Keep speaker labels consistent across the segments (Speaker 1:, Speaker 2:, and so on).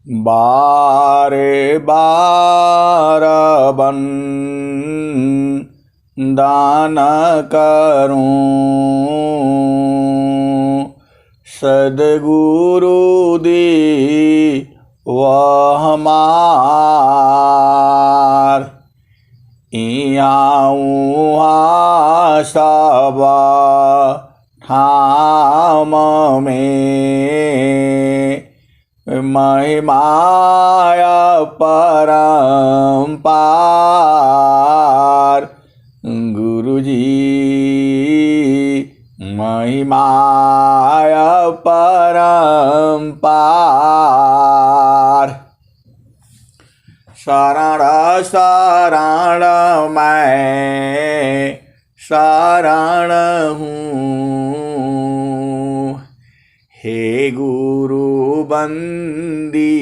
Speaker 1: बारे बार बन दान करूं, सदगुरु दी वह हमार। इहाँ सब ठाम में महिमाय परम्पार। गुरुजी महिमाय परम्पार। शरण शरण मैं शरण हूँ, हे गुरु बंदी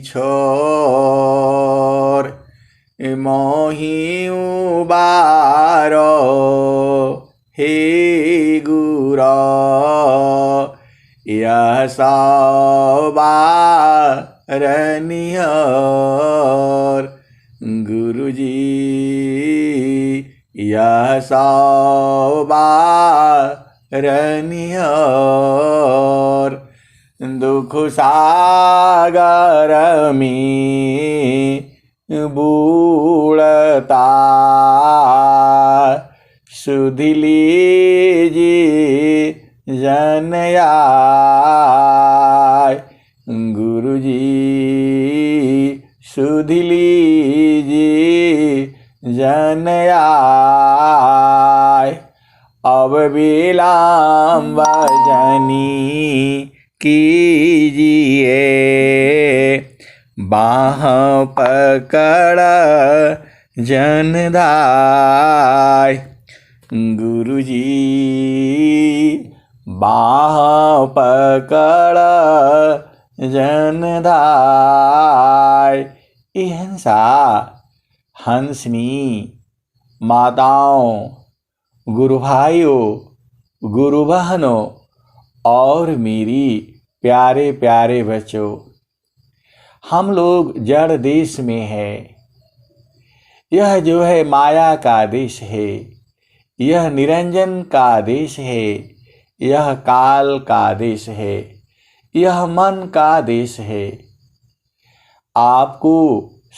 Speaker 1: छोर। मोहि उबारो हे गुरो, यह सवारनिहर। गुरुजी यह सवारनिहर। दुख सागर में बूढ़ता सुधि लीजिए जनयाय। गुरुजी सुधि लीजिए जनयाय। अब विलम्ब जनी कीजिए, बाह पकड़ जनदाय। गुरुजी बाह पकड़ जनदाय। हिंसा हंसनी माताओं, गुरु भाइयों, गुरु बहनों और मेरी प्यारे प्यारे बच्चों, हम लोग जड़ देश में है। यह जो है माया का देश है, यह निरंजन का देश है, यह काल का देश है, यह मन का देश है। आपको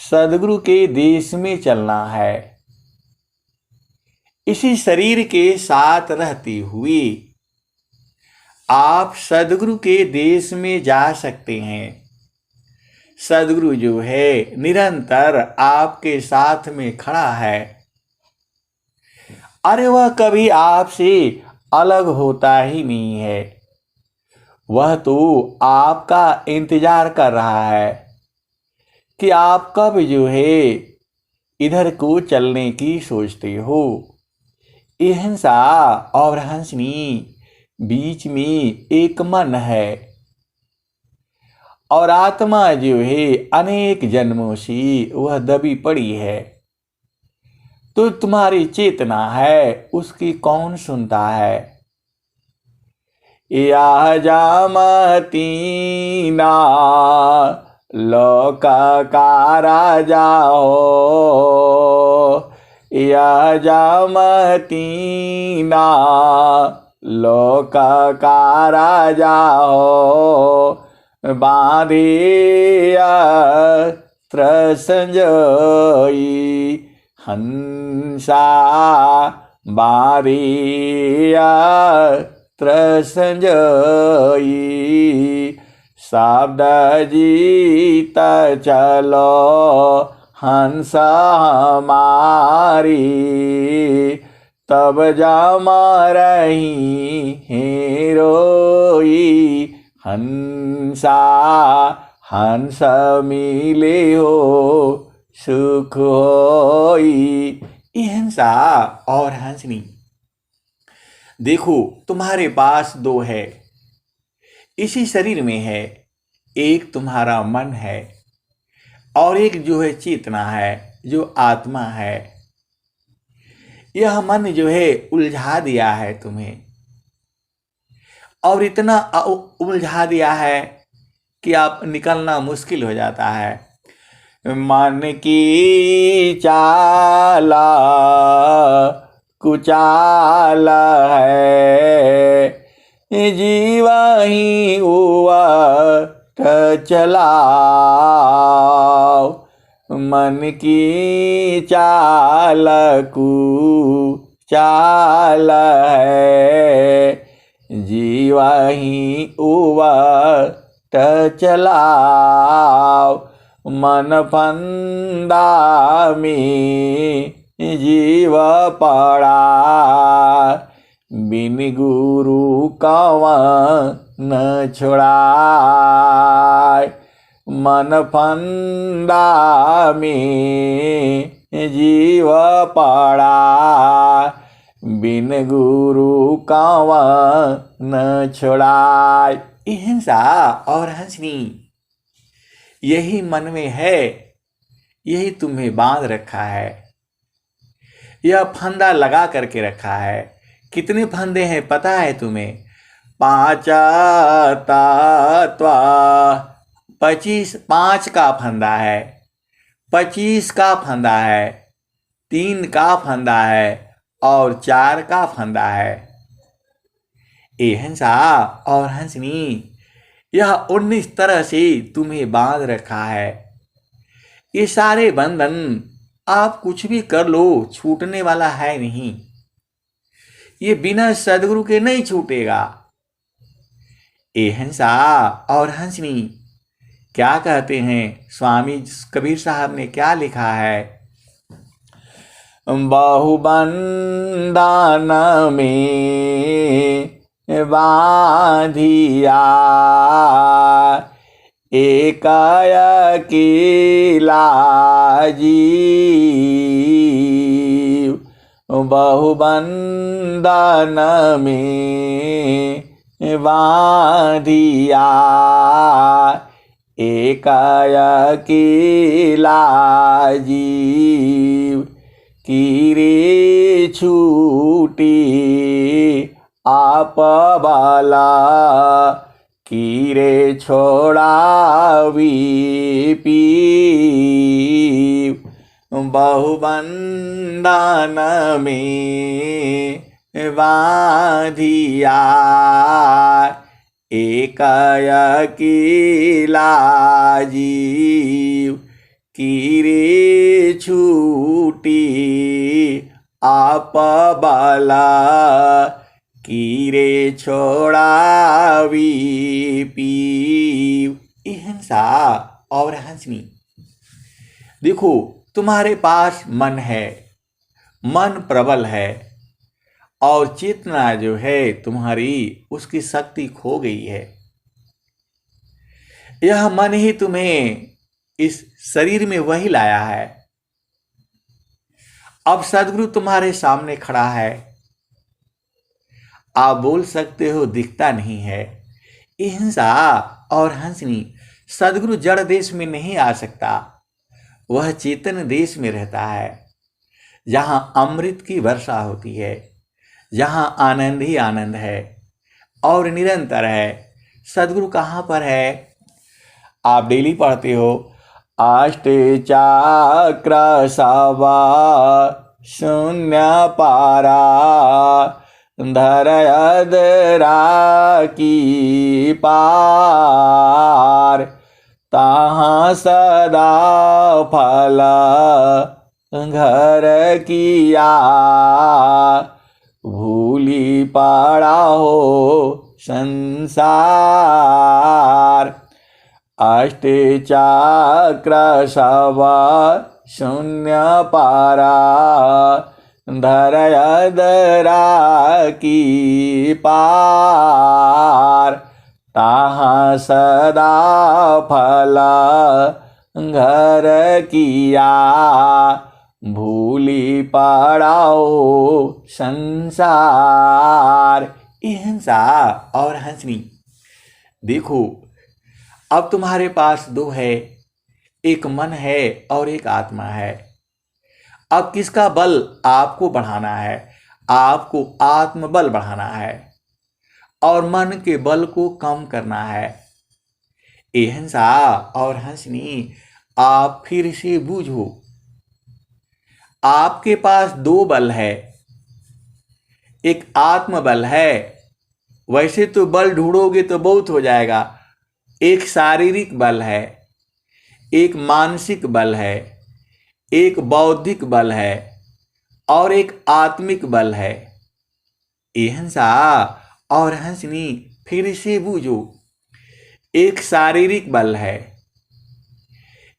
Speaker 1: सद्गुरु के देश में चलना है। इसी शरीर के साथ रहते हुए आप सद्गुरु के देश में जा सकते हैं। सद्गुरु जो है निरंतर आपके साथ में खड़ा है। अरे वह कभी आपसे अलग होता ही नहीं है। वह तो आपका इंतजार कर रहा है कि आप कब जो है इधर को चलने की सोचते हो। हिंसा और हंसनी बीच में एक मन है और आत्मा जो है अनेक जन्मों से वह दबी पड़ी है। तो तुम्हारी चेतना है उसकी कौन सुनता है। या जामतीना लोक का राजा हो, या जामतीना लोक का राजा हो। बांधिया त्रसंजोई हंसा, बांधिया त्रसंजोई। शब्द जीत चलो हंस हमारी, तब जम रही हेरोई। हंसा हंस मिले हो सुख होई। हिंसा और हंसनी देखो तुम्हारे पास दो है, इसी शरीर में है। एक तुम्हारा मन है और एक जो है चेतना है, जो आत्मा है। यह मन जो है उलझा दिया है तुम्हें, और इतना उलझा दिया है कि आप निकलना मुश्किल हो जाता है। मन की चाला कुचाल है, जीवा ही उवट चलाओ। मन की चाल कुचाल है, जीवा ही उवट चलाओ। मन फंदा में जीव पड़ा, बिन गुरु कवन छोड़ाय। मन फंदा में जीव पड़ा, बिन गुरु कवन छोड़ाय। हिंसा और हंसनी यही मन में है, यही तुम्हें बांध रखा है, यह फंदा लगा करके रखा है। कितने फंदे हैं पता है तुम्हें? 5 तत्व 5 का फंदा है, 25 का फंदा है, 3 का फंदा है और 4 का फंदा है। ए हंसा और हंसनी, यह 19 तरह से तुम्हें बांध रखा है। ये सारे बंधन आप कुछ भी कर लो छूटने वाला है नहीं, ये बिना सदगुरु के नहीं छूटेगा। ए हंसा और हंसनी, क्या कहते हैं स्वामी कबीर साहब ने क्या लिखा है? बहुबंधन में बांधिया, एक अकेला जीव। बहुबंधन में बांधिया, एक अकेला जीव। कीरे छूटी आप बाला, कीरे छोड़ावी पीव। बहुबंधन में बांधिया, एक अकेला जीव। कीरे छूटी आप बाला, कीरे छोड़ावी पीव। हिंसा और हंसनी, देखो तुम्हारे पास मन है, मन प्रबल है और चेतना जो है तुम्हारी उसकी शक्ति खो गई है। यह मन ही तुम्हें इस शरीर में वही लाया है। अब सदगुरु तुम्हारे सामने खड़ा है, आप बोल सकते हो दिखता नहीं है। हिंसा और हंसनी, सदगुरु जड़ देश में नहीं आ सकता, वह चेतन देश में रहता है, जहां अमृत की वर्षा होती है, जहां आनंद ही आनंद है और निरंतर है। सदगुरु कहाँ पर है? आप डेली पढ़ते हो, अष्टे चक्र सवा शून्य पारा, धरयदरा की पार। तहाँ सदा फल घर किया, भूली पड़ा हो संसार। अष्टे चक्र सवा शून्य पारा, धरयदरा की पार। तहाँ सदा फल घर किया, भूली पड़ाओ संसार। हिंसा और हंसनी, देखो अब तुम्हारे पास दो है, एक मन है और एक आत्मा है। अब किसका बल आपको बढ़ाना है? आपको आत्मबल बढ़ाना है और मन के बल को कम करना है। ए हंसा और हंसनी, आप फिर से बूझो। आपके पास दो बल है, एक आत्म बल है, वैसे तो बल ढूंढोगे तो बहुत हो जाएगा। एक शारीरिक बल है, एक मानसिक बल है, एक बौद्धिक बल है और एक आत्मिक बल है। ए हंसा और हंसनी, फिर से बूझो। एक शारीरिक बल है,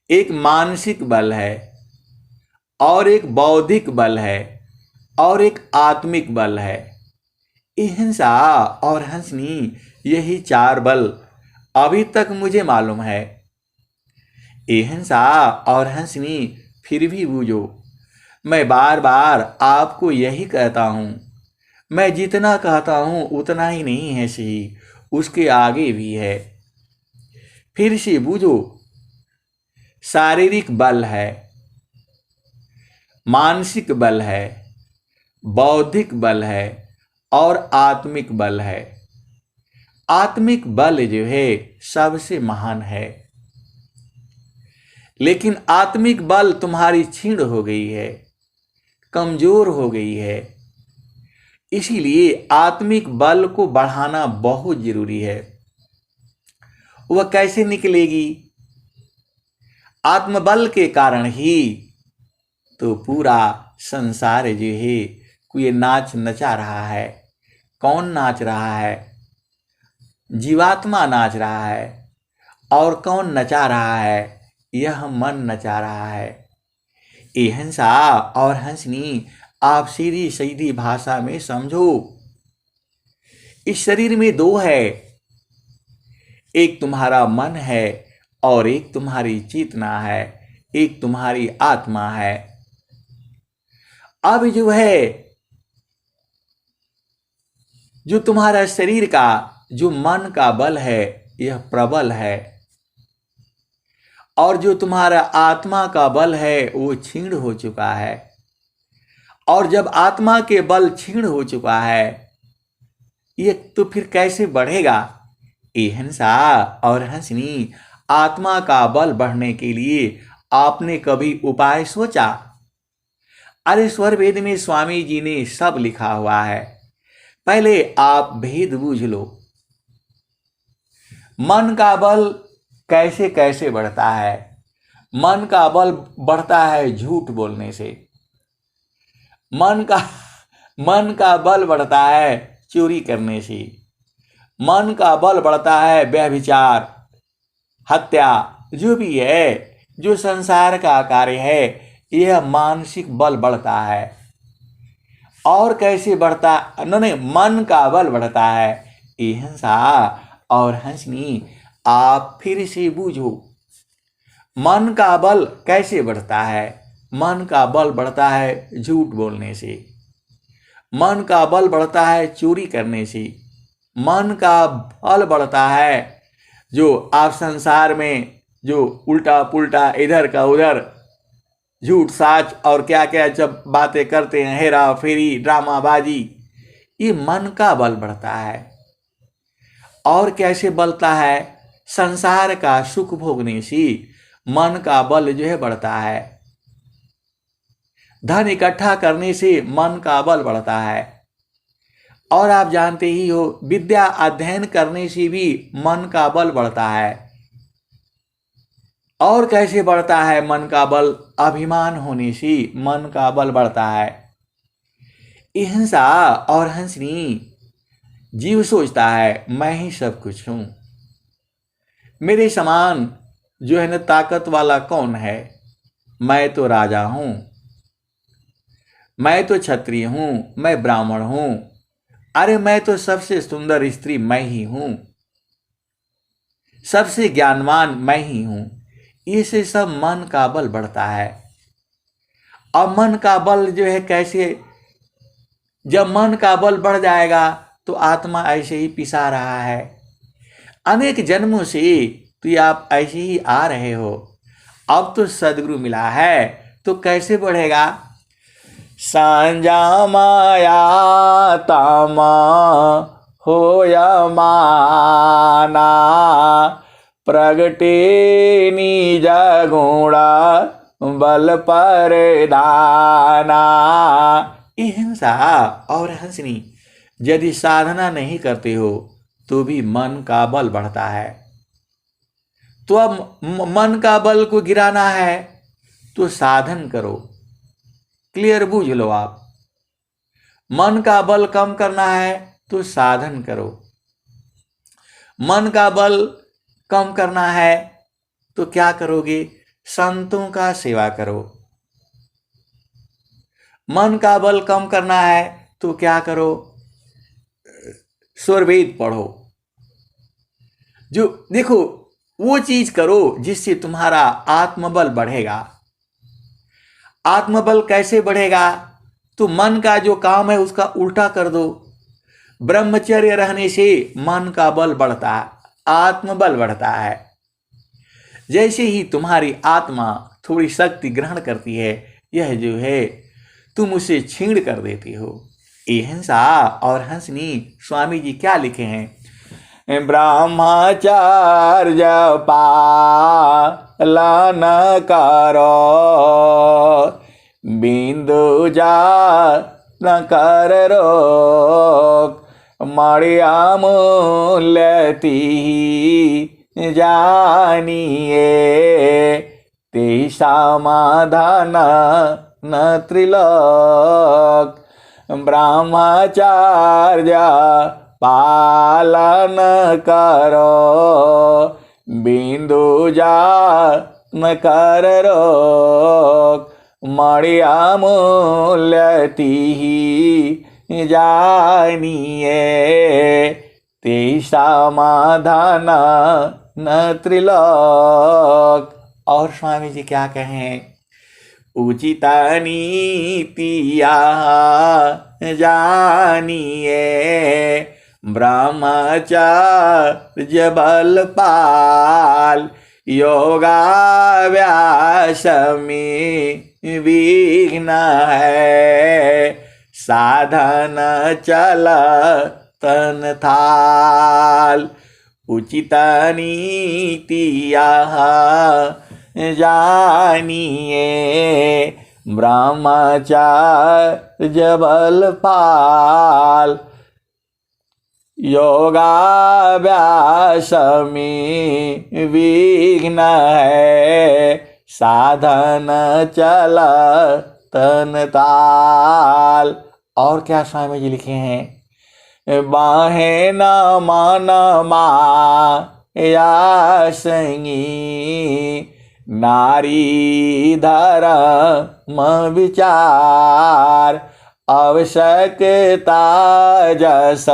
Speaker 1: एक मानसिक बल है और एक बौद्धिक बल है और एक आत्मिक बल है। हिंसा और हंसनी, यही चार बल अभी तक मुझे मालूम है। हिंसा और हंसनी, फिर भी बूझो। मैं बार बार आपको यही कहता हूँ, मैं जितना कहता हूँ उतना ही नहीं है सही, उसके आगे भी है। फिर से बूझो। शारीरिक बल है, मानसिक बल है, बौद्धिक बल है और आत्मिक बल है। आत्मिक बल जो है सबसे महान है, लेकिन आत्मिक बल तुम्हारी क्षीण हो गई है, कमजोर हो गई है। इसीलिए आत्मिक बल को बढ़ाना बहुत जरूरी है। वह कैसे निकलेगी? आत्मबल के कारण ही तो पूरा संसार जो है कोई नाच नचा रहा है। कौन नाच रहा है? जीवात्मा नाच रहा है। और कौन नचा रहा है? यह मन नचा रहा है। ए हंसा और हंसनी, आप सीधी सीधी भाषा में समझो। इस शरीर में दो है, एक तुम्हारा मन है और एक तुम्हारी चेतना है, एक तुम्हारी आत्मा है। अब जो है, जो तुम्हारा शरीर का जो मन का बल है यह प्रबल है, और जो तुम्हारा आत्मा का बल है वो क्षीण हो चुका है। और जब आत्मा के बल क्षीण हो चुका है, ये तो फिर कैसे बढ़ेगा? ए हंसा और हंसनी, आत्मा का बल बढ़ने के लिए आपने कभी उपाय सोचा? अरे स्वर वेद में स्वामी जी ने सब लिखा हुआ है। पहले आप भेद बूझ लो। मन का बल कैसे कैसे बढ़ता है? मन का बल बढ़ता है झूठ बोलने से। मन का बल बढ़ता है चोरी करने से। मन का बल बढ़ता है व्यभिचार, हत्या, जो भी है, जो संसार का कार्य है, यह मानसिक बल बढ़ता है। और कैसे बढ़ता? नहीं, मन का बल बढ़ता है। हिंसा और हंसनी, आप फिर से बूझो। मन का बल कैसे बढ़ता है? मन का बल बढ़ता है झूठ बोलने से। मन का बल बढ़ता है चोरी करने से। मन का बल बढ़ता है जो आप संसार में जो उल्टा पुल्टा इधर का उधर झूठ साच और क्या क्या जब बातें करते हैं, हेरा फेरी, ड्रामाबाजी, ये मन का बल बढ़ता है। और कैसे बढ़ता है? संसार का सुख भोगने से मन का बल जो है बढ़ता है। धन इकट्ठा करने से मन का बल बढ़ता है। और आप जानते ही हो, विद्या अध्ययन करने से भी मन का बल बढ़ता है। और कैसे बढ़ता है मन का बल? अभिमान होने से मन का बल बढ़ता है। हिंसा और हंसनी, जीव सोचता है मैं ही सब कुछ हूं, मेरे समान जो है न ताकत वाला कौन है? मैं तो राजा हूं, मैं तो क्षत्रिय हूं, मैं ब्राह्मण हूं, अरे मैं तो सबसे सुंदर स्त्री मैं ही हूं, सबसे ज्ञानवान मैं ही हूं। इससे सब मन का बल बढ़ता है। और मन का बल जो है कैसे? जब मन का बल बढ़ जाएगा तो आत्मा ऐसे ही पिसा रहा है अनेक जन्मों से, तो ये आप ऐसे ही आ रहे हो। अब तो सदगुरु मिला है तो कैसे बढ़ेगा? सांझा माया तामा होया माना, प्रगटे निज गुणा बल पर दाना। हिंसा और हंसनी यदि साधना नहीं करते हो तो भी मन का बल बढ़ता है। तो अब मन का बल को गिराना है तो साधन करो। क्लियर बूझ लो आप। मन का बल कम करना है तो साधन करो। मन का बल कम करना है तो क्या करोगे? संतों का सेवा करो। मन का बल कम करना है तो क्या करो? स्वरवेद पढ़ो। जो देखो वो चीज करो जिससे तुम्हारा आत्मबल बढ़ेगा। आत्मबल कैसे बढ़ेगा? तो मन का जो काम है उसका उल्टा कर दो। ब्रह्मचर्य रहने से मन का बल बढ़ता है, आत्मबल बढ़ता है। जैसे ही तुम्हारी आत्मा थोड़ी शक्ति ग्रहण करती है, यह जो है तुम उसे छीण कर देती हो। हिंसा और हंसनी स्वामी जी क्या लिखे हैं? ब्रह्मचर्य पालन करो, बिंदु जा न कर रोक, मणिया मूल्यति जानिए, ते समाधान न त्रिलोक। ब्रह्मचर्य पालन करो, बिंदु जा न कर रोक, मणिया मूल्यति जानिए, ते समाधान न त्रिलोक। और स्वामी जी क्या कहें? उचित नीतिया जानिए, ब्रह्मचर्य बल पाल, योगाभ्यास में विघ्न है, साधन चल तन थाल। उचित नीतिया जानिए, ब्रह्मचर्य बल पाल, योगाभ्यास में विघ्न है, साधन चल तन ताल। और क्या स्वामी जी लिखे हैं? बाहे न मन माया संगी, नारी धर्म विचार, आवश्यकता जस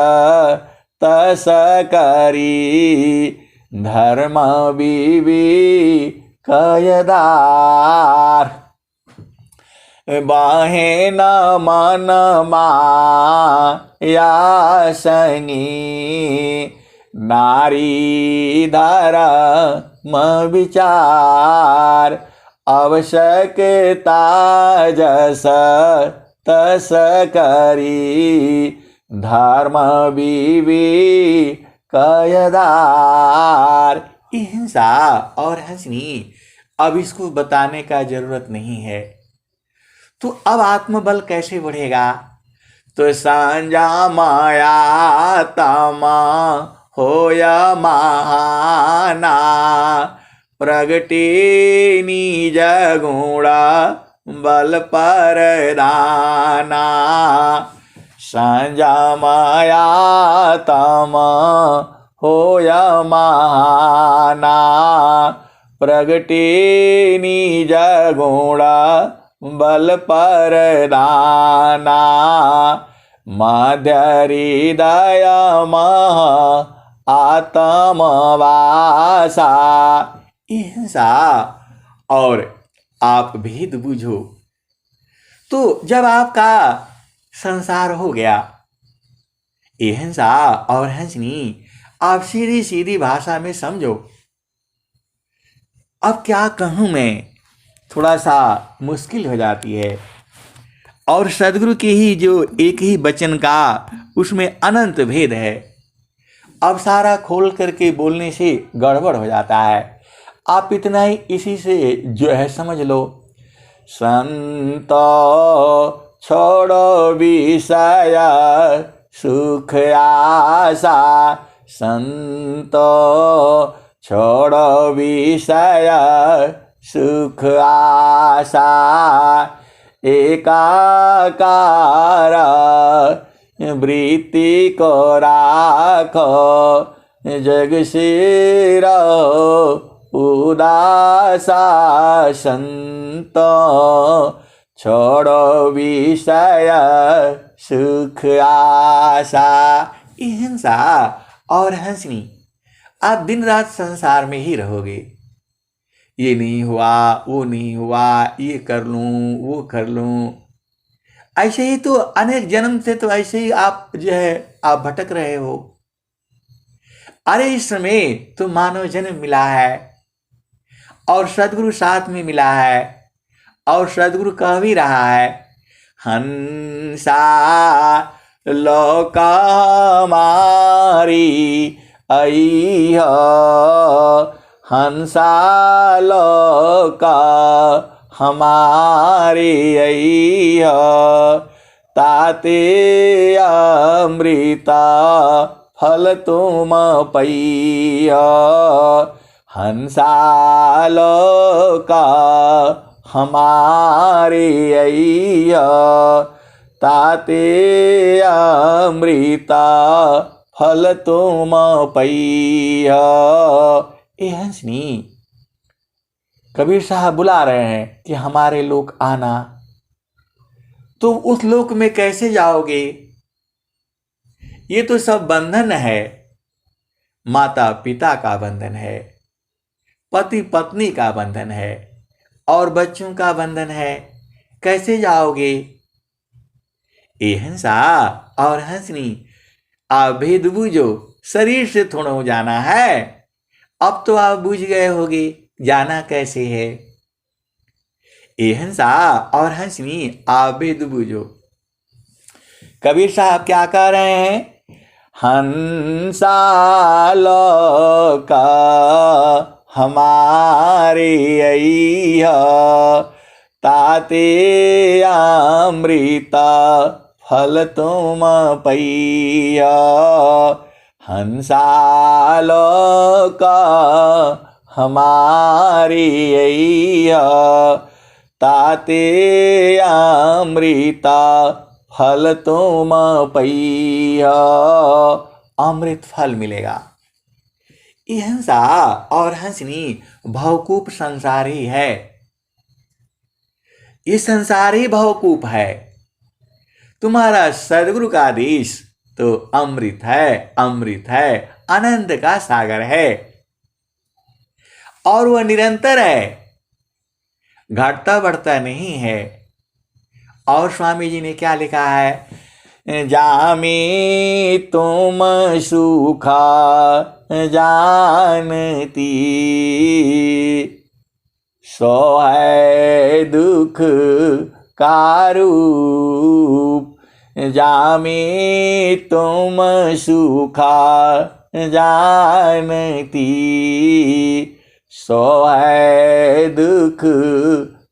Speaker 1: तस करी, धर्म विवेकयदार। बाहे न मन माया संगी, नारी धर्म विचार, आवश्यकता जस तस करी, धर्म विवेकयदार। हिंसा और हंसनी अब इसको बताने का जरूरत नहीं है। तो अब आत्मबल कैसे बढ़ेगा? तो सांझा माया तमा होया महाना, प्रगटे निज गुणा बल पर दाना। सांझा माया तमा होया महाना, प्रगटे निज गुणा बल पर दाना। मध्य हृदय मह आत्मवासा। हिंसा और आप भेद बूझो। तो जब आपका संसार हो गया, हिंसा और हंसनी आप सीधी सीधी भाषा में समझो। अब क्या कहूं मैं, थोड़ा सा मुश्किल हो जाती है। और सदगुरु के ही जो एक ही वचन का उसमें अनंत भेद है। अब सारा खोल करके बोलने से गड़बड़ हो जाता है। आप इतना ही इसी से जो है समझ लो। संत छोड़ो विषय सुख आशा, संत छोड़ो विषय सुख आशा, एकाकार वृत्ति को राखो, जग से रहो उदासा, संत छोड़ो विषय सुख आशा। ये हिंसा और हंसनी, आप दिन रात संसार में ही रहोगे। ये नहीं हुआ, वो नहीं हुआ, ये कर लूं, वो कर लूं, ऐसे ही तो अनेक जन्म से तो ऐसे ही आप जो है आप भटक रहे हो। अरे इस समय तो मानव जन्म मिला है और सदगुरु साथ में मिला है, और सदगुरु कह भी रहा है, हंसा लोका हमारी आई हो, हंसा लोका हमारी आई हो, ताते अमृता फल तुम पइया, हंसा लोका हमारी अइया, ताते अमृता फल तुम पइया। ए हंसनी, कबीर साहब बुला रहे हैं कि हमारे लोक आना। तुम उस लोक में कैसे जाओगे? ये तो सब बंधन है, माता पिता का बंधन है, पति पत्नी का बंधन है, और बच्चों का बंधन है। कैसे जाओगे? ये हंसा और हंसनी, आप भेद बूझो, शरीर से थोड़ा जाना है। अब तो आप बूझ गए होगे जाना कैसे है। ये हंसा और हंसनी, आप भेद बूझो। कबीर साहब क्या कह रहे हैं? हंसा लोका हमारे अइया, ताते अमृता फल तुम पइया, हंसा लोका हमारी अइया, ताते अमृता फल तुम पइया। अमृत फल मिलेगा। ये हंसा और हंसनी भवकूप संसार ही है। ये संसार ही भवकूप है। तुम्हारा सदगुरु का आदेश तो अमृत है, अमृत है, आनंद का सागर है, और वह निरंतर है, घटता बढ़ता नहीं है। और स्वामी जी ने क्या लिखा है? जामे तुम सुखा जानती, सो है दुख का रूप, जामे तुम सुखा जानती, सो है दुख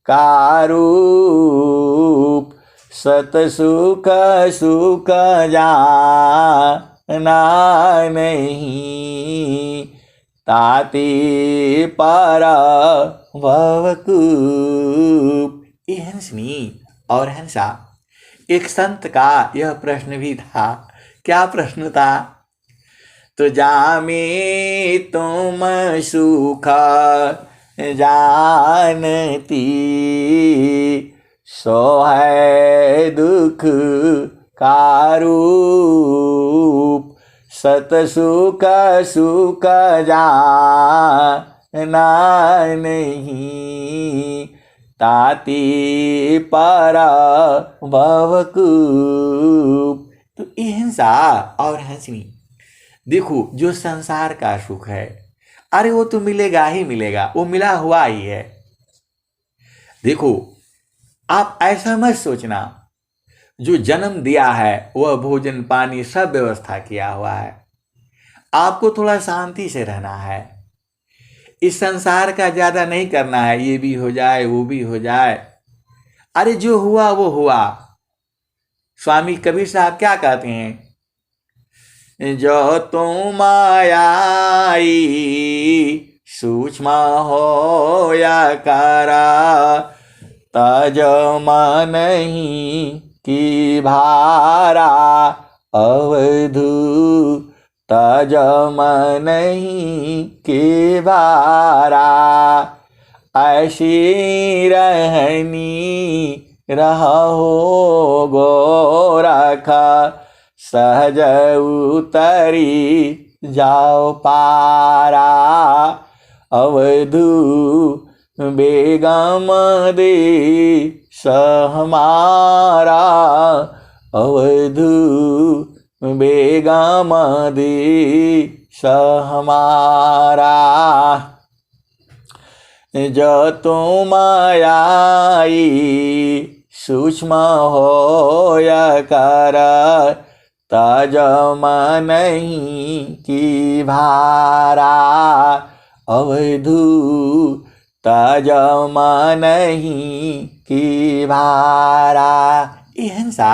Speaker 1: का रूप, सत सुख सुख जाना नहीं, ताते पर भवकूप। ये हंसनी और हंसा, एक संत का यह प्रश्न भी था। क्या प्रश्न था? तो जामे तुम सुख जानती, सो है दुख का रूप, सत सुख सुख जाना नहीं, ताते पर भवकूप। तो ये हंसा और हंसनी, देखो जो संसार का सुख है, अरे वो तो मिलेगा ही मिलेगा, वो मिला हुआ ही है। देखो आप ऐसा मत सोचना, जो जन्म दिया है वह भोजन पानी सब व्यवस्था किया हुआ है। आपको थोड़ा शांति से रहना है। इस संसार का ज्यादा नहीं करना है, ये भी हो जाए वो भी हो जाए। अरे जो हुआ वो हुआ। स्वामी कबीर साहब क्या कहते हैं, जो तुम आई सूक्ष्म हो या करा, तज मन ही की भारा अवधू, तज मन ही की भारा। ऐसी रहनी रहो गोरखा, सहज उतरी जाओ पारा। अवधू बेगम दे सहमारा, अवधू बेगम दे सहमारा। जो तुम आई सूक्ष्म हो या कर, तज मन ही की भारा। अवधू तज मन ही की भारा। ये हंसा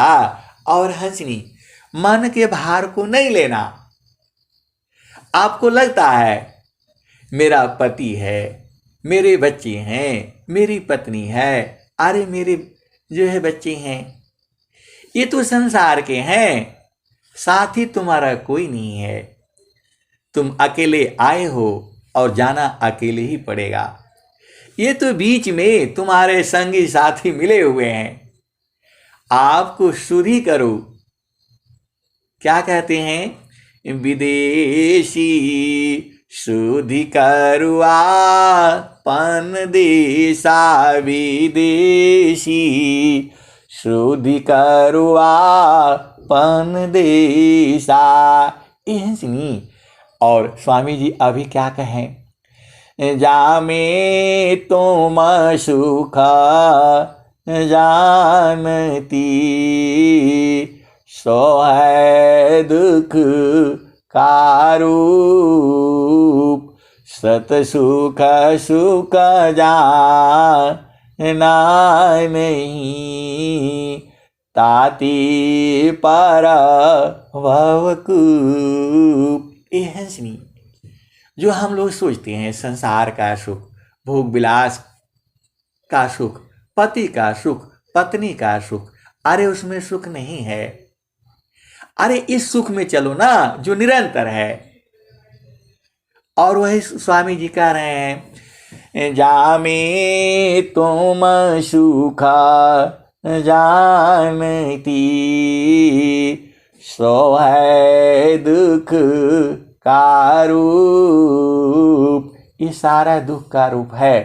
Speaker 1: और हंसनी मन के भार को नहीं लेना। आपको लगता है मेरा पति है, मेरे बच्चे हैं, मेरी पत्नी है, अरे मेरे जो है बच्चे हैं, ये तो संसार के हैं, साथी तुम्हारा कोई नहीं है। तुम अकेले आए हो और जाना अकेले ही पड़ेगा। ये तो बीच में तुम्हारे संगी साथी मिले हुए हैं, आपको शुद्धि करो। क्या कहते हैं, विदेशी शुद्धि करुआ पन देशा, विदेशी शुद्धि करुआ पन देशा। ये हंसनी। और स्वामी जी अभी क्या कहें, जामे तुम सुख जानती, सो है दुख का रूप, सत सुख सुख जाना नहीं, ताती पर भवकूप। ये हंसनी। जो हम लोग सोचते हैं संसार का सुख, भोग विलास का सुख, पति का सुख, पत्नी का सुख, अरे उसमें सुख नहीं है। अरे इस सुख में चलो ना जो निरंतर है। और वही स्वामी जी कह रहे हैं, जामे तुम सुख जानती, सो है दुख का रूप। ये सारा दुख का रूप है।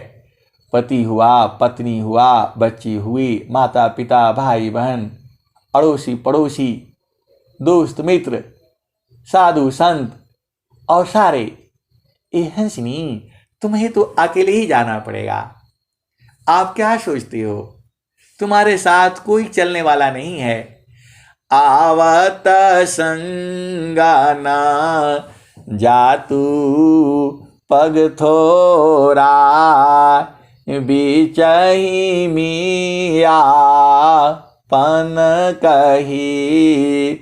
Speaker 1: पति हुआ, पत्नी हुआ, बच्ची हुई, माता पिता, भाई बहन, अड़ोसी पड़ोसी, दोस्त मित्र, साधु संत और सारे। ये हंसनी, तुम्हें तो अकेले ही जाना पड़ेगा। आप क्या सोचते हो, तुम्हारे साथ कोई चलने वाला नहीं है। आवत संगाना जातू पग थोरा, बीचही मिया पन कही,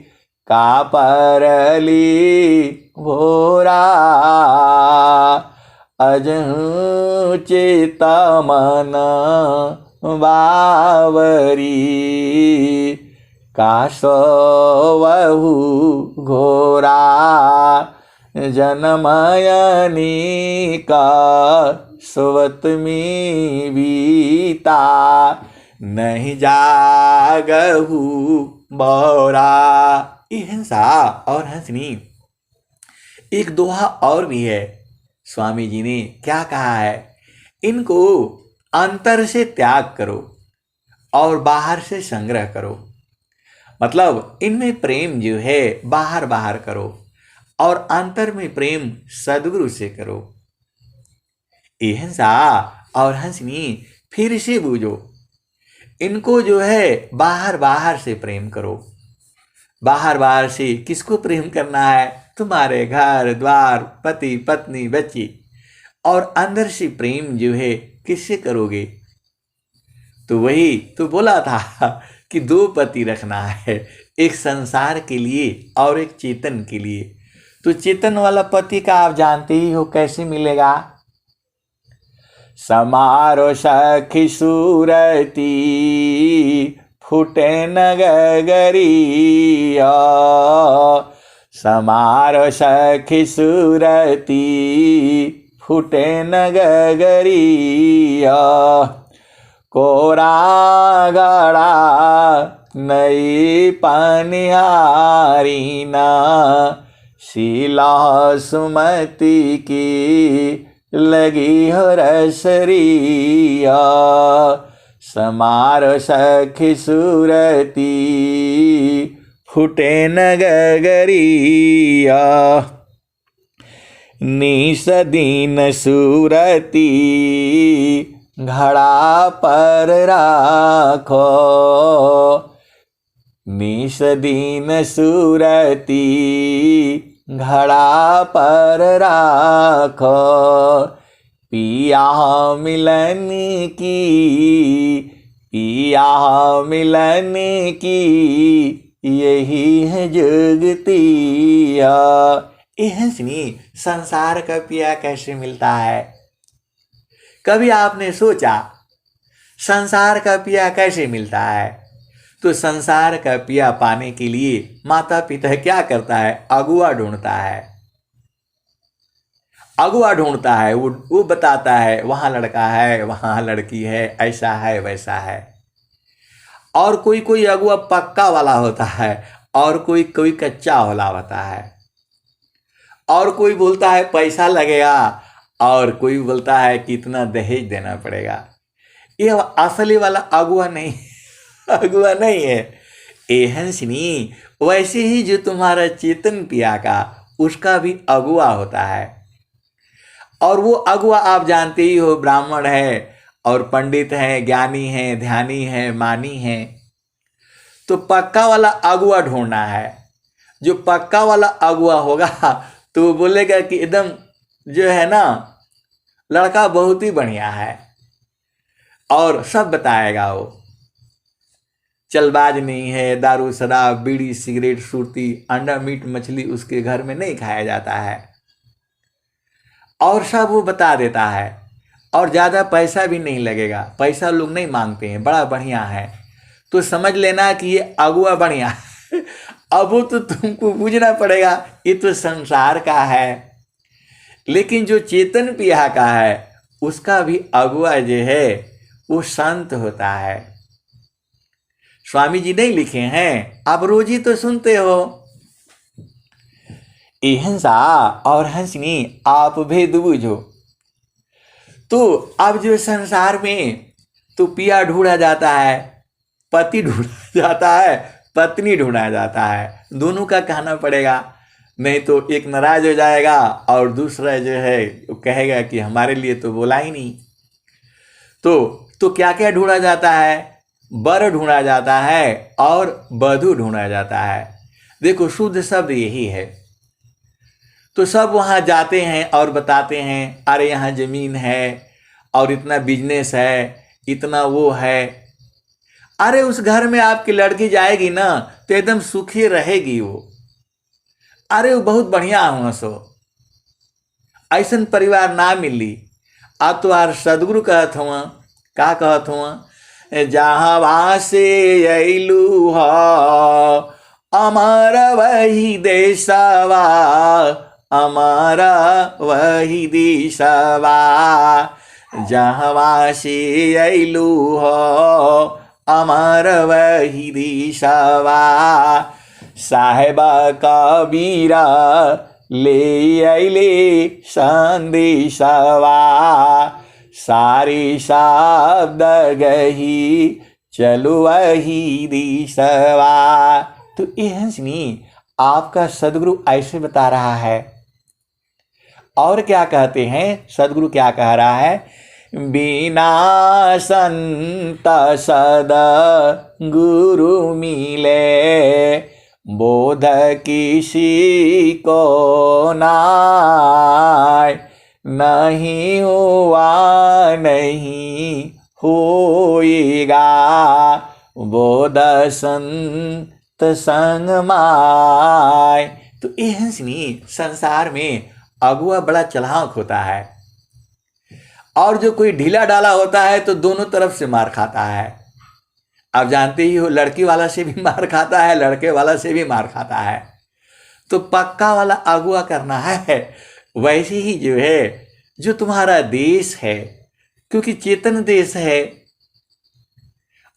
Speaker 1: का परली भोरा। अजहू चित मन बावरी, का सोवहु घोरा। जनमयनी का सुवत में बीता, नहीं जागहु बौरा। ये हंसा और हंसनी। एक दोहा और भी है। स्वामी जी ने क्या कहा है, इनको अंतर से त्याग करो और बाहर से संग्रह करो। मतलब इनमें प्रेम जो है बाहर बाहर करो और अंतर में प्रेम सदगुरु से करो। ये हंसा और हंसनी फिर से बूझो। इनको जो है बाहर बाहर से प्रेम करो। बाहर बाहर से किसको प्रेम करना है, तुम्हारे घर द्वार, पति पत्नी, बच्ची, और अंदर से प्रेम जो है किससे करोगे? तो वही तो बोला था कि दो पति रखना है, एक संसार के लिए और एक चेतन के लिए। तो चेतन वाला पति का आप जानते ही हो कैसे मिलेगा। समारो सखी सूरती फूटे नगरिया, समारो सखी सूरती फूटे नगरिया, कोरा गड़ा नई पनिहारी ना, शीला सुमति की लगी हो रसरिया, समारो सखी सूरती फूटे नगरिया, निस दिन सूरती घड़ा पर राखो, निस दिन सूरती घड़ा पर राखो, पिया मिलन की, पिया मिलन की यही है जुगतिया। हंसनी, संसार का पिया कैसे मिलता है? कभी आपने सोचा संसार का पिया कैसे मिलता है? तो संसार का पिया पाने के लिए माता पिता क्या करता है? अगुआ ढूंढता है, अगुआ ढूंढता है। वो बताता है वहां लड़का है, वहां लड़की है, ऐसा है वैसा है। और कोई कोई अगुआ पक्का वाला होता है और कोई कोई कच्चा वाला होता है। और कोई बोलता है पैसा लगेगा और कोई बोलता है कि इतना दहेज देना पड़ेगा। ये असली वाला अगुआ नहीं अगुआ नहीं है। हंसनी, वैसे ही जो तुम्हारा चेतन पिया का, उसका भी अगुआ होता है। और वो अगुआ आप जानते ही हो, ब्राह्मण है और पंडित है, ज्ञानी है, ध्यानी है, मानी है। तो पक्का वाला अगुआ ढूंढना है। जो पक्का वाला अगुआ होगा तो वो बोलेगा कि एकदम जो है ना, लड़का बहुत ही बढ़िया है, और सब बताएगा। वो चलबाज नहीं है, दारू शराब बीड़ी सिगरेट सुरती अंडा मीट मछली उसके घर में नहीं खाया जाता है, और सब वो बता देता है। और ज़्यादा पैसा भी नहीं लगेगा, पैसा लोग नहीं मांगते हैं, बड़ा बढ़िया है। तो समझ लेना कि ये अगुआ बढ़िया है। अब वो तो तुमको बूझना पड़ेगा, ये तो संसार का है। लेकिन जो चेतन पिया का है, उसका भी अगुआ जो है वो संत होता है। स्वामी जी नहीं लिखे हैं, आप रोज ही तो सुनते हो। हंसा और हंसनी, आप भेद बूझो। तो अब जो संसार में तो पिया ढूंढा जाता है, पति ढूंढा जाता है, पत्नी ढूंढा जाता है। दोनों का कहना पड़ेगा, नहीं तो एक नाराज हो जाएगा और दूसरा जो है कहेगा कि हमारे लिए तो बोला ही नहीं। तो क्या क्या ढूंढा जाता है? वर ढूंढा जाता है और वधू ढूंढा जाता है। देखो, शुद्ध शब्द यही है। तो सब वहाँ जाते हैं और बताते हैं, अरे यहाँ जमीन है और इतना बिजनेस है, इतना वो है। अरे उस घर में आपकी लड़की जाएगी ना तो एकदम सुखी रहेगी वो। अरे वो बहुत बढ़िया हुआ सो, ऐसन परिवार ना मिली। अब तो यार सदगुरु कहत हुआ, का कहत हुआ, जहाँ से अइलू ह अमर वही देशवा, अमरा वही देशवा, जहाँ से अइलू ह अमर वही देशवा, साहेबा कबीरा ले अइले संदेशवा, सारे शब्द गही चलो वही दिशवा। तो ये हंसनी, आपका सदगुरु ऐसे बता रहा है। और क्या कहते हैं सदगुरु, क्या कह रहा है? बिना संत सद गुरु मिले, बोध किसी को नाय, नहीं हुआ नहीं होएगा, बोध संत संग माय। तो ये हंसनी संसार में अगुआ बड़ा चलाक होता है, और जो कोई ढीला डाला होता है तो दोनों तरफ से मार खाता है। आप जानते ही हो, लड़की वाला से भी मार खाता है, लड़के वाला से भी मार खाता है। तो पक्का वाला अगुआ करना है। वैसे ही जो है, जो तुम्हारा देश है, क्योंकि चेतन देश है,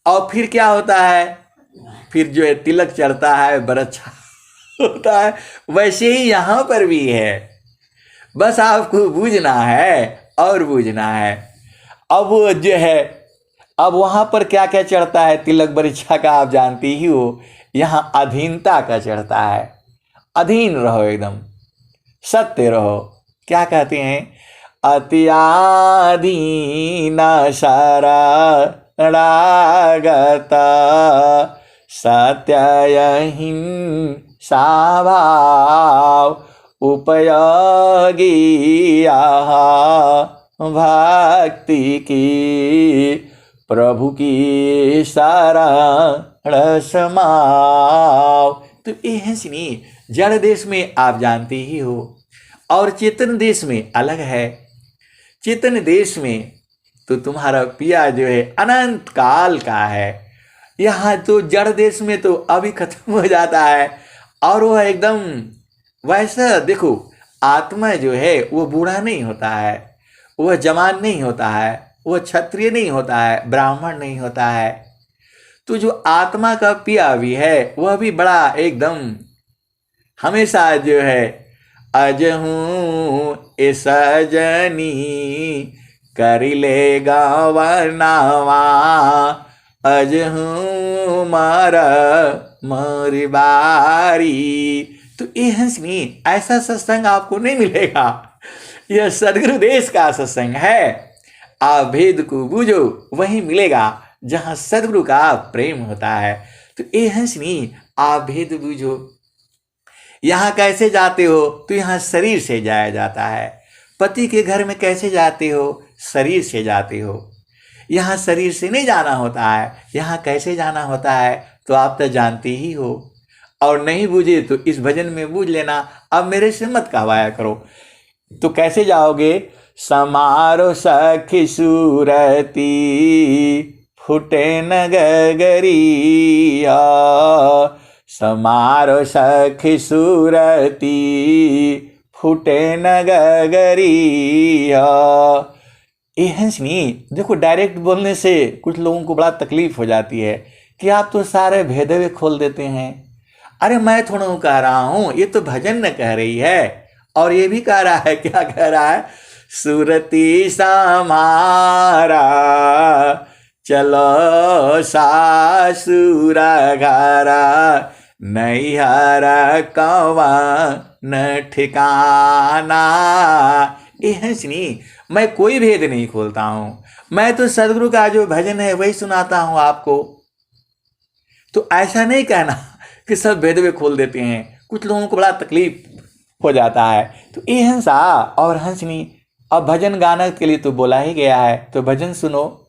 Speaker 1: और फिर क्या होता है, फिर जो है तिलक चढ़ता है, बरच्छा होता है, वैसे ही यहां पर भी है। बस आपको बूझना है और बूझना है। अब जो है, अब वहां पर क्या क्या चढ़ता है तिलक बरच्छा का, आप जानती ही हो। यहां अधीनता का चढ़ता है। अधीन रहो, एकदम सत्य रहो। क्या कहते हैं, अत्याधीन शरणागत सत्यहिंसा भाव उपयोगी भक्ति की प्रभु की शरण समाव। तो ये है सुनिए, जड़ देश में आप जानते ही हो, और चेतन देश में अलग है। चेतन देश में तो तुम्हारा पिया जो है अनंत काल का है। यहाँ तो जड़ देश में तो अभी खत्म हो जाता है, और वह एकदम वैसा देखो, आत्मा जो है वो बूढ़ा नहीं होता है, वह जवान नहीं होता है, वह क्षत्रिय नहीं होता है, ब्राह्मण नहीं होता है। तो जो आत्मा का पिया भी है, वह भी बड़ा एकदम हमेशा जो है, अजहूँ ए सजनी करिले गवनवा, अजहूँ मार मोरी बारी। तो ये हंसनी, ऐसा सत्संग आपको नहीं मिलेगा। यह सदगुरु देश का सत्संग है। आप भेद को बूझो, वही मिलेगा जहां सदगुरु का प्रेम होता है। तो ये हंसनी, आप भेद बूझो। यहाँ कैसे जाते हो, तो यहाँ शरीर से जाया जाता है। पति के घर में कैसे जाते हो, शरीर से जाते हो। यहाँ शरीर से नहीं जाना होता है। यहाँ कैसे जाना होता है, तो आप तो जानते ही हो। और नहीं बूझे तो इस भजन में बूझ लेना। अब मेरे से मत कहवाया करो। तो कैसे जाओगे, समारो सखी सूरती फुटे न गगरिया, समारो सखी सूरती फुटे न गगरिया। ये हंसनी, देखो डायरेक्ट बोलने से कुछ लोगों को बड़ा तकलीफ हो जाती है कि आप तो सारे भेदवे खोल देते हैं। अरे मैं थोड़ा कह रहा हूं, ये तो भजन न कह रही है। और ये भी कह रहा है, क्या कह रहा है, सुरती समारा चलो सासुर घरा, नैहर कवा न ठिकाना। ये हंसनी, मैं कोई भेद नहीं खोलता हूं। मैं तो सदगुरु का जो भजन है वही सुनाता हूं आपको। तो ऐसा नहीं कहना कि सब भेद वे खोल देते हैं। कुछ लोगों को बड़ा तकलीफ हो जाता है। तो ये हंसा और हंसनी, अब भजन गाना के लिए तो बोला ही गया है, तो भजन सुनो।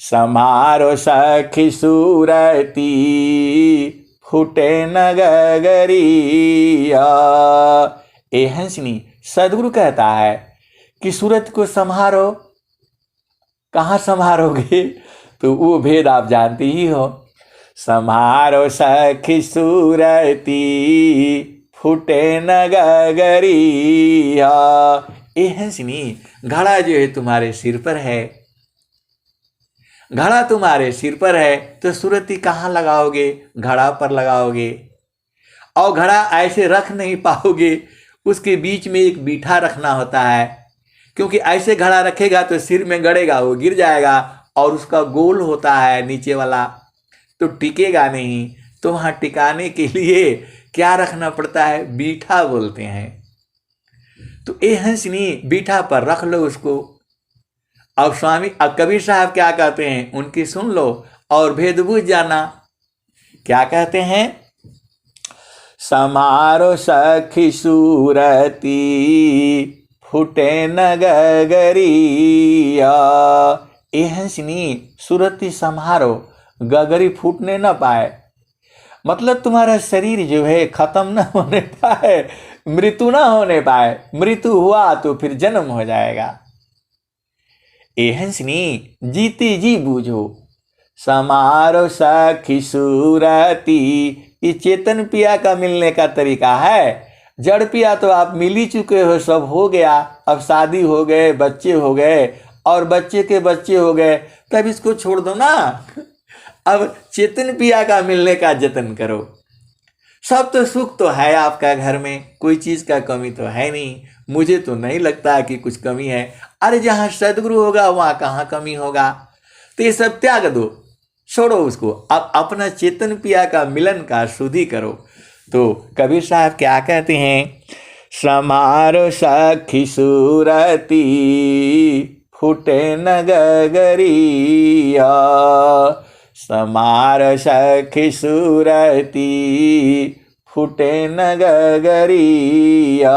Speaker 1: समारो सखी सूरती फुटे न गगरिया। ए हंसनी, सदगुरु कहता है कि सूरत को संभारो। कहाँ संभारोगे, तो वो भेद आप जानते ही हो। समारो सखी सूरती फुटे न गगरिया। ए हंसनी, घड़ा जो है तुम्हारे सिर पर है। घड़ा तुम्हारे सिर पर है, तो सूरती कहाँ लगाओगे, घड़ा पर लगाओगे। और घड़ा ऐसे रख नहीं पाओगे, उसके बीच में एक बीठा रखना होता है। क्योंकि ऐसे घड़ा रखेगा तो सिर में गड़ेगा, वो गिर जाएगा। और उसका गोल होता है नीचे वाला, तो टिकेगा नहीं। तो वहाँ टिकाने के लिए क्या रखना पड़ता है, बीठा बोलते हैं। तो ए हंसनी, बीठा पर रख लो उसको। अब स्वामी कबीर साहब क्या कहते हैं, उनकी सुन लो और भेद बूझ जाना। क्या कहते हैं, समारो सखी सूरती फूटे न गगरिया। ए हंसनी सूरती समारो, गगरी फूटने न पाए, मतलब तुम्हारा शरीर जो है खत्म न होने पाए, मृत्यु न होने पाए। मृत्यु हुआ तो फिर जन्म हो जाएगा। ए हंसनी जीती जी बूझो, समारो सखी सूरती। ये चेतन पिया का मिलने का तरीका है। जड़ पिया तो आप मिल ही चुके हो, सब हो गया। अब शादी हो गए, बच्चे हो गए और बच्चे के बच्चे हो गए, तब इसको छोड़ दो ना। अब चेतन पिया का मिलने का जतन करो। सब तो सुख तो है आपका घर में, कोई चीज का कमी तो है नहीं। मुझे तो नहीं लगता कि कुछ कमी है। अरे जहां सदगुरु होगा वहां कहाँ कमी होगा। तो ये सब त्याग दो, छोड़ो उसको। अब अपना चेतन पिया का मिलन का शुद्धि करो। तो कबीर साहब क्या कहते हैं, समारो सखी सूरती फूटे न गगरिया। समार सखी सूरती फूटे न गगरिया।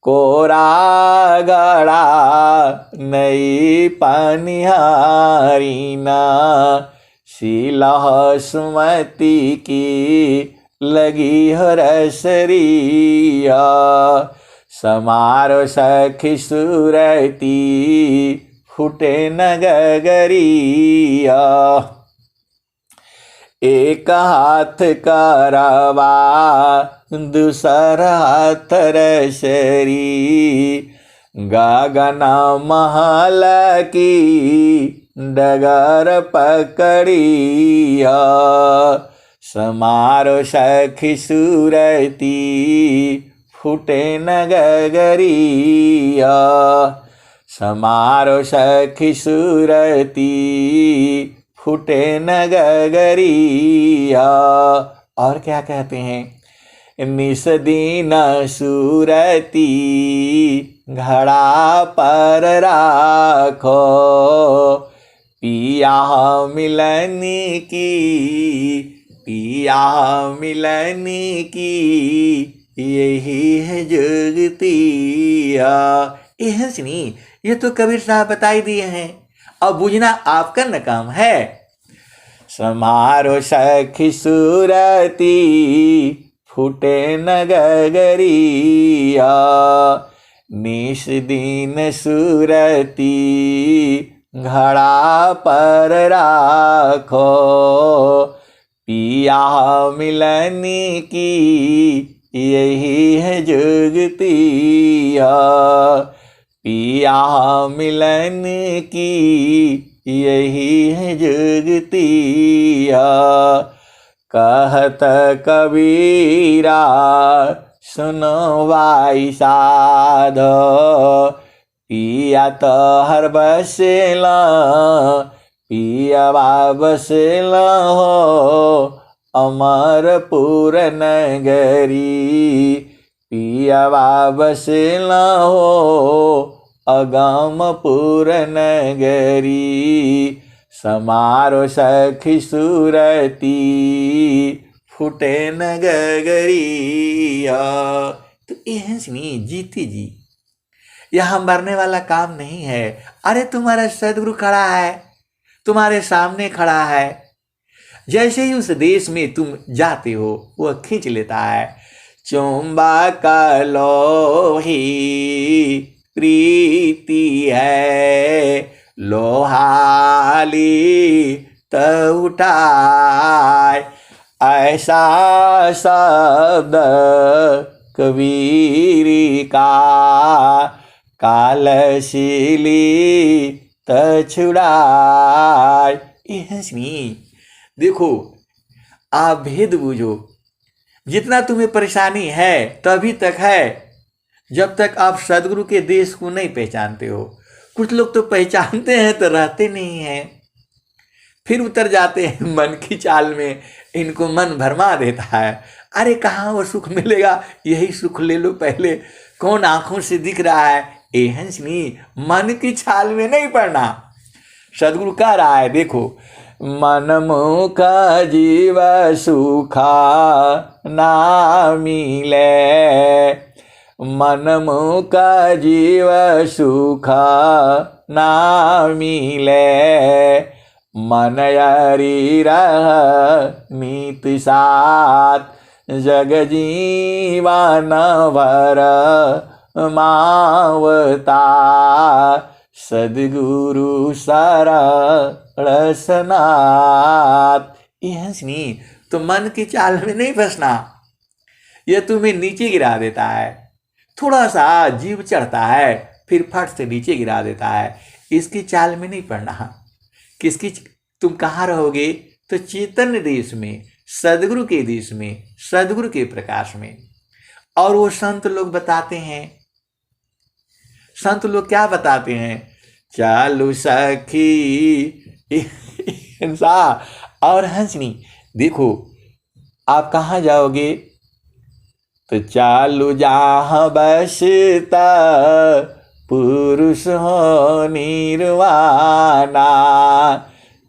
Speaker 1: कोरा गड़ा नई पानिहारीना, शीलह सुमति की लगी हरसरिया। समारो सखी सूरती फूटे न गगरिया। एक हाथ करवा दूसरा हाथ रसरी, गगन महल की डगर पकड़िया। समारो सखी सूरती फूटे न गगरिया। समारो सखी सूरती फूटे न गगरिया। और क्या कहते हैं, निस दिन सूरती घड़ा पर राखो, पिया मिलनी की, पिया मिलनी की, यही है जुगतिया। ये हंसनी, ये तो कबीर साहब बता ही दिए हैं, अब बुझना आपका न काम है। समारो सखी सूरती फूटे न गगरिया। निस दिन सूरती घड़ा पर राखो, पिया मिलनी की, यही है जुगतिया। पिया मिलन की, यही है जुगतिया। कहत कबीरा सुनो भाई साधो, पिया तो हर बसेला, पिया बसेला हो अमरपुर नगरी। पिया बसेला हो अगमपुर नगरी। समारो सखी सूरती फूटे न गगरिया। तो ये हंसनी जीती जी, यह मरने वाला काम नहीं है। अरे तुम्हारा सदगुरु खड़ा है, तुम्हारे सामने खड़ा है। जैसे ही उस देश में तुम जाते हो वह खींच लेता है। चुंबक लोही प्रीति है, लोहाली त उठाए। ऐसा शब्द कबीर का, कालशीली त छुड़ाए। ये हंसनी, देखो आप भेद बूझो। जितना तुम्हें परेशानी है तभी तक है जब तक आप सदगुरु के देश को नहीं पहचानते हो। कुछ लोग तो पहचानते हैं तो रहते नहीं हैं, फिर उतर जाते हैं मन की चाल में। इनको मन भरमा देता है। अरे कहाँ वो सुख मिलेगा, यही सुख ले लो पहले, कौन आंखों से दिख रहा है। ए हंसनी, मन की चाल में नहीं पड़ना। सदगुरु कह रहा है, देखो मन मुख जीव सुखा ना मिले। मन मुख जीव सुख ना मिले। मन यरी रह नीत साथ जग जीवन भर मावता। सद्गुरु शरण सनाथ। ये हंसनी तो मन की चाल में नहीं फंसना, यह तुम्हें नीचे गिरा देता है। थोड़ा सा जीव चढ़ता है फिर फट से नीचे गिरा देता है। इसकी चाल में नहीं पड़ना। किसकी तुम कहाँ रहोगे? तो चैतन्य देश में, सदगुरु के देश में, सदगुरु के प्रकाश में। और वो संत लोग बताते हैं, संत लोग क्या बताते हैं? चालू सखी हिंसा और हंसनी। देखो आप कहाँ जाओगे? तो चालू जहाँ बसता पुरुष हो निर्वाणा।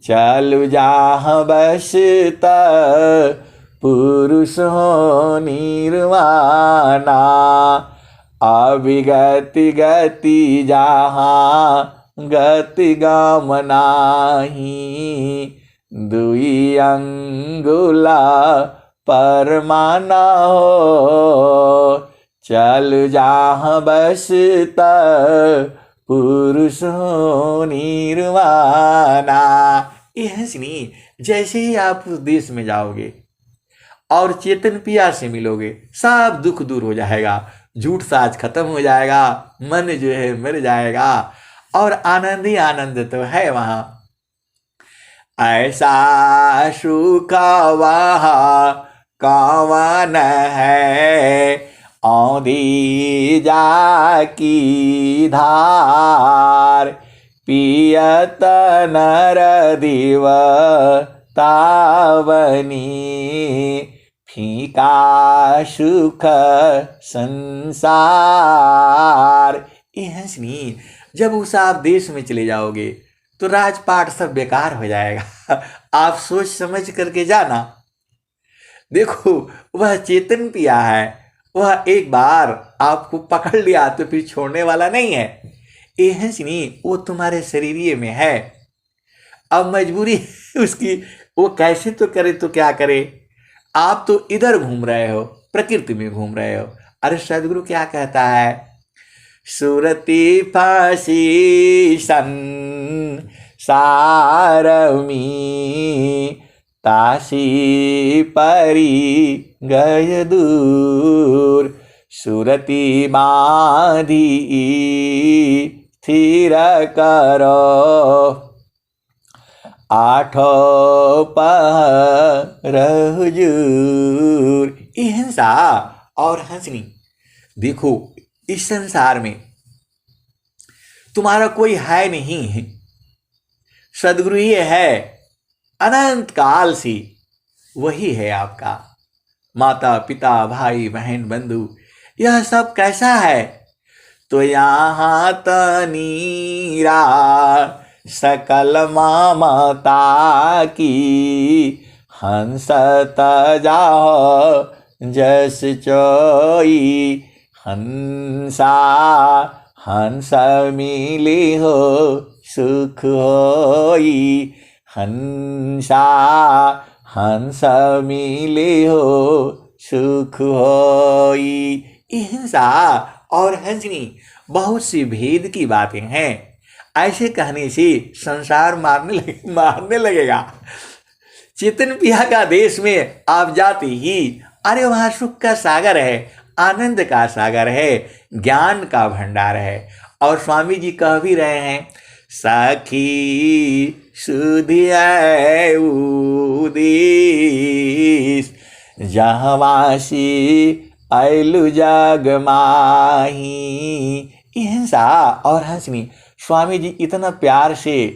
Speaker 1: चालू जहाँ बसता पुरुष हो निर्वाणा। अविगति गति जहाँ गति गम नाही। दुई अंगुला परमाना हो। चल जहाँ बसता पुरुष हो निर्वाणा। ये हंसनी जैसे ही आप उस देश में जाओगे और चेतन पिया से मिलोगे, सब दुख दूर हो जाएगा, झूठ साज खत्म हो जाएगा, मन जो है मर जाएगा और आनंद ही आनंद तो है वहां। ऐसा सुख वहाँ कौन है, औंधी जाकी धार। पियत नर दिव तावनी, फीका सुख संसार। ये हंसनी जब उस आप देश में चले जाओगे तो राजपाट सब बेकार हो जाएगा। आप सोच समझ करके जाना। देखो वह चेतन पिया है, वह एक बार आपको पकड़ लिया तो फिर छोड़ने वाला नहीं है। ये हंसनी वो तुम्हारे शरीर में है, अब मजबूरी उसकी, वो कैसे तो करे तो क्या करे। आप तो इधर घूम रहे हो, प्रकृति में घूम रहे हो। अरे सदगुरु क्या कहता है? सुरती फांसी सन सारमी, तासी परी गय दूर। सुरती बांधी स्थिर करो, आठो पहर हुजूर। ये हिंसा और हंसनी। देखो इस संसार में तुम्हारा कोई है नहीं, सदगुरु ही है। अनंत काल से वही है आपका। माता पिता भाई बहन बंधु यह सब कैसा है? तो यहाँ तनीरा सकल ममता की, हंसत जाओ जस चोई। हंसा हंस मिली हो सुख होई। हंसा हंस मिली हो सुख होई। हिंसा और हंसनी बहुत सी भेद की बातें हैं। ऐसे कहने से संसार मारने लगेगा। चेतन पिया का देश में आप जाते ही अरे वहाँ सुख का सागर है, आनंद का सागर है, ज्ञान का भंडार है। और स्वामी जी कह भी रहे हैं, सखी सुधिया उदीस, जहवासी ऐलु जग माही। हिंसा और हंसनी स्वामी जी इतना प्यार से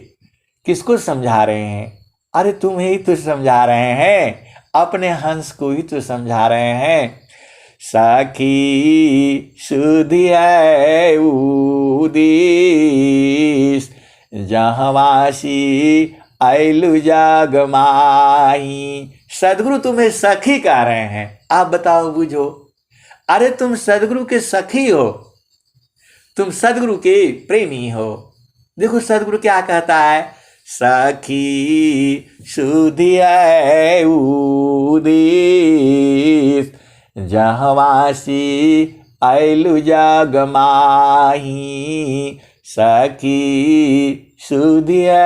Speaker 1: किसको समझा रहे हैं? अरे तुम्हें ही तो समझा रहे हैं, अपने हंस को ही तो समझा रहे हैं। सखी सुधिया उदीस, जहवासी ऐलु जग माही। सदगुरु तुम्हें सखी कह रहे हैं, आप बताओ बुझो। अरे तुम सदगुरु के सखी हो, तुम सदगुरु के प्रेमी हो। देखो सदगुरु क्या कहता है, सखी सुधिया उदेश जहवासी आयलु जग माही। सखी सुधिया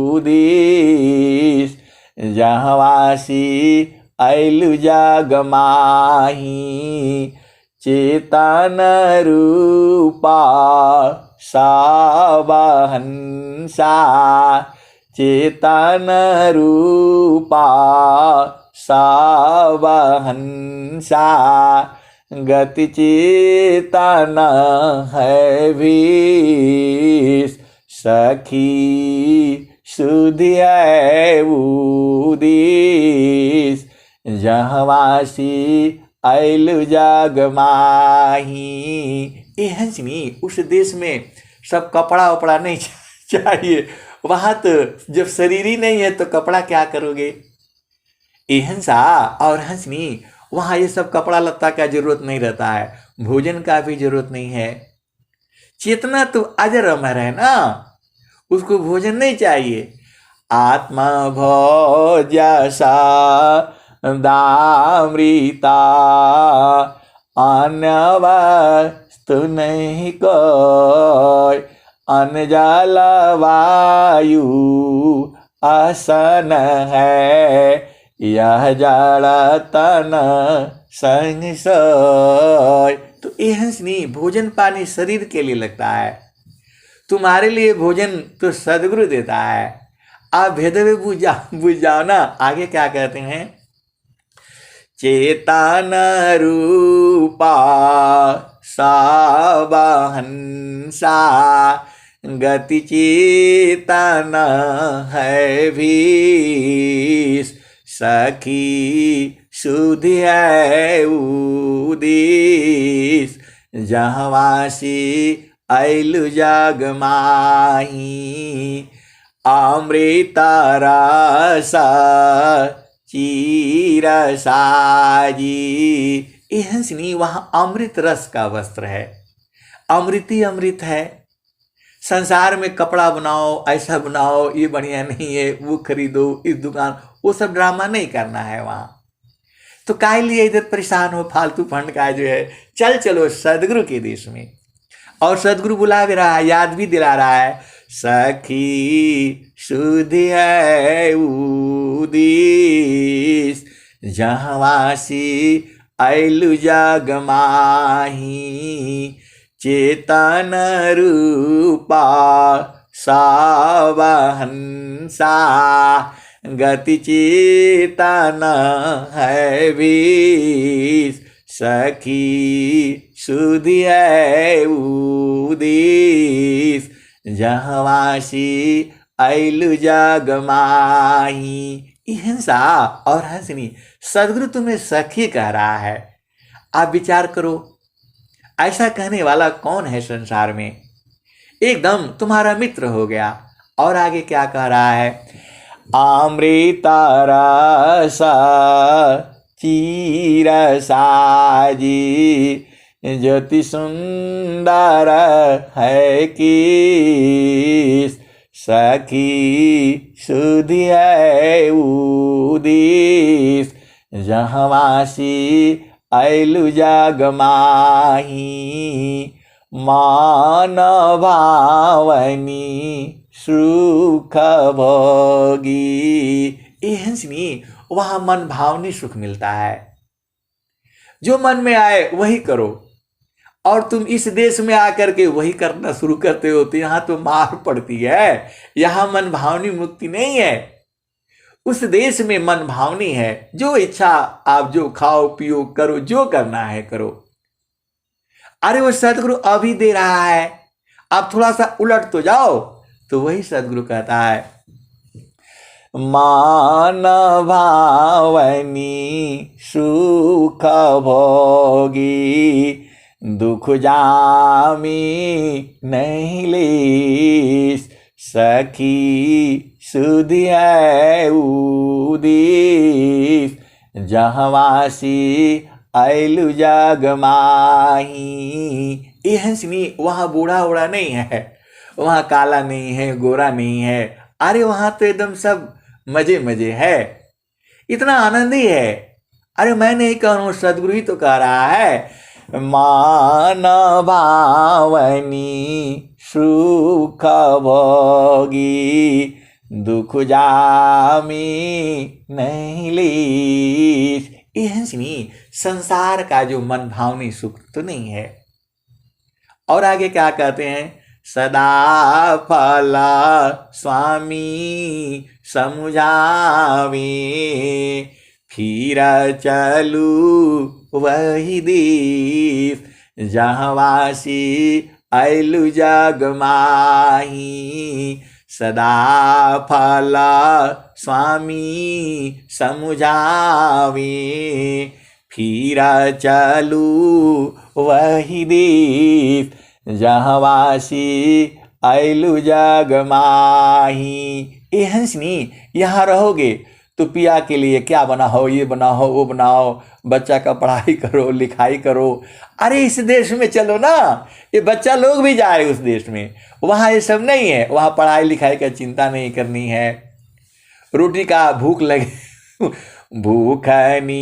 Speaker 1: उदेश जहवासी आयलु जग माही। चेतन रूपा सावहंसा, चेतन रूपा सावहंसा। गति चेतन है भीष, सखी सुधिया उदेश जहवासी आयलु जग माही। ए हंसनी, उस देश में सब कपड़ा वपड़ा नहीं चाहिए, वहां तो जब शरीर ही नहीं है तो कपड़ा क्या करोगे। ए हंसा और हंसनी, वहां ये सब कपड़ा लत्ता का जरूरत नहीं रहता है, भोजन का भी जरूरत नहीं है। चेतना तो अजर अमर है ना, उसको भोजन नहीं चाहिए। आत्मा भोजसा दामृता अन्य वस्तु नहीं कोई। अन्न जल वायु आसन है, यह जड़ तन संग सोय। तो ये हंसनी, भोजन पानी शरीर के लिए लगता है, तुम्हारे लिए भोजन तो सदगुरु देता है। आप भेदवे बुझ जाओ ना। आगे क्या कहते हैं, चेतन रूपा सावहंसा। गति चेतन है भीष, सखी सुधिया उदेश जहवासी आयलु जग माही। अमृत रस चीर साजी। ये हंसनी, वहां अमृत रस का वस्त्र है, अमृत ही अमृत है। संसार में कपड़ा बनाओ, ऐसा बनाओ, ये बढ़िया नहीं है, वो खरीदो, इस दुकान, वो सब ड्रामा नहीं करना है वहां। तो काहे लिए इधर परेशान हो फालतू फंड का जो है। चलो सदगुरु के देश में। और सदगुरु बुला भी रहा है, याद भी दिला रहा है, सखी सुधिया उदेश जहवासी आयलु जग माही। चेतन रूपा सावहंसा। गति चेतन है भीष, सखी सुधिया उदेश जहवासी आयलु जग माही। हिंसा और हंसनी, सदगुरु तुम्हें सखी कह रहा है। आप विचार करो, ऐसा कहने वाला कौन है संसार में। एकदम तुम्हारा मित्र हो गया। और आगे क्या कह रहा है, अमृत रस चीर साजी ज्योति सुंदर है किस। सखी सुधिया उदेश जहवासी आयलु जग माही। मान भावनी सुख भोगी। ये हंसनी, वहां मन भावनी सुख मिलता है। जो मन में आए वही करो। और तुम इस देश में आकर के वही करना शुरू करते हो तो यहां तो मार पड़ती है। यहां मन भावनी मुक्ति नहीं है। उस देश में मन भावनी है। जो इच्छा आप जो खाओ पियो करो, जो करना है करो। अरे वो सदगुरु अभी दे रहा है, आप थोड़ा सा उलट तो जाओ। तो वही सदगुरु कहता है, मान भावनी सुख भोगी दुख जामी नहीं लीस। सखी सुधि है उदिस जहवासी ऐलु जग माही। ये हंसनी वहां बूढ़ा उड़ा नहीं है, वहां काला नहीं है, गोरा नहीं है, अरे वहां तो एकदम सब मजे मजे है, इतना आनंद ही है। अरे मैं नहीं कह रहा हूं, सदगुरु ही तो कह रहा है, मान भावनी सुख भोगी दुख जामी नहीं लीस। ये हंसनी संसार का जो मन भावनी सुख तो नहीं है। और आगे क्या कहते हैं, सदा फला स्वामी समुझावे फिर चलू वही दीप जहवासी ऐलु जग माही। सदा फला स्वामी समुझावे फिर चलू वही दीप जहवासी ऐलु जग माही। ए हंसनी यहाँ रहोगे तो पिया के लिए क्या बनाओ, ये बनाओ वो बनाओ, बच्चा का पढ़ाई करो लिखाई करो। अरे इस देश में चलो ना, ये बच्चा लोग भी जाए उस देश में, वहाँ ये सब नहीं है, वहाँ पढ़ाई लिखाई का चिंता नहीं करनी है। रोटी का भूख लगे भूखनी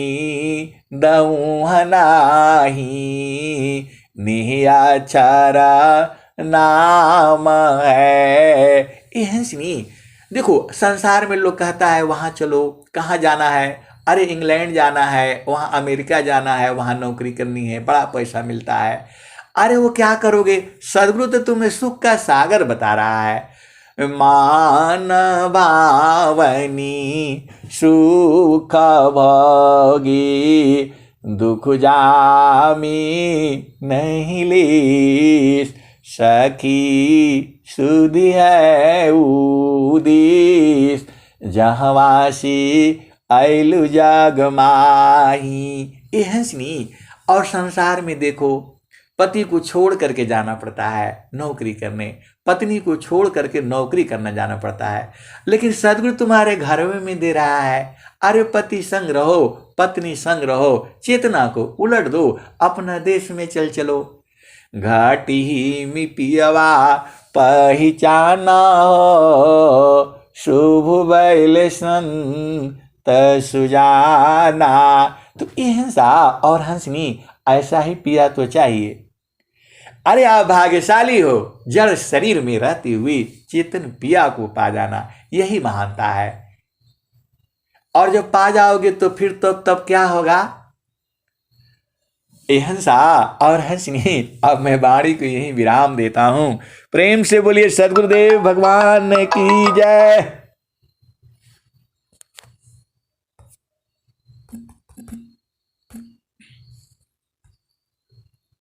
Speaker 1: दऊह नाही निहिया छरा नाम है। ये हंसनी देखो, संसार में लोग कहता है वहां चलो, कहाँ जाना है, अरे इंग्लैंड जाना है, वहां अमेरिका जाना है, वहां नौकरी करनी है, बड़ा पैसा मिलता है। अरे वो क्या करोगे, सदगुरु तो तुम्हें सुख का सागर बता रहा है। मान भावनी सुख भोगी दुख जामी नहीं लीस सखी सुधि है उदिस जहवासी ऐलु जग माही। ये हंसनी और संसार में देखो, पति को छोड़ करके जाना पड़ता है नौकरी करने, पत्नी को छोड़ करके नौकरी करना जाना पड़ता है, लेकिन सदगुरु तुम्हारे घर में दे रहा है। अरे पति संग रहो, पत्नी संग रहो, चेतना को उलट दो, अपना देश में चलो। घाटी में पियवा पहचाना हो शुभ बैल संत सुजाना। तो ये हंसा और हंसनी ऐसा ही पिया तो चाहिए। अरे आप भाग्यशाली हो, जड़ शरीर में रहती हुई चेतन पिया को पा जाना, यही महानता है। और जब पा जाओगे तो फिर तो तब क्या होगा। ए हंसा और हंसनी, अब मैं वाणी को यही विराम देता हूं। प्रेम से बोलिए सद्गुरुदेव भगवान की जय।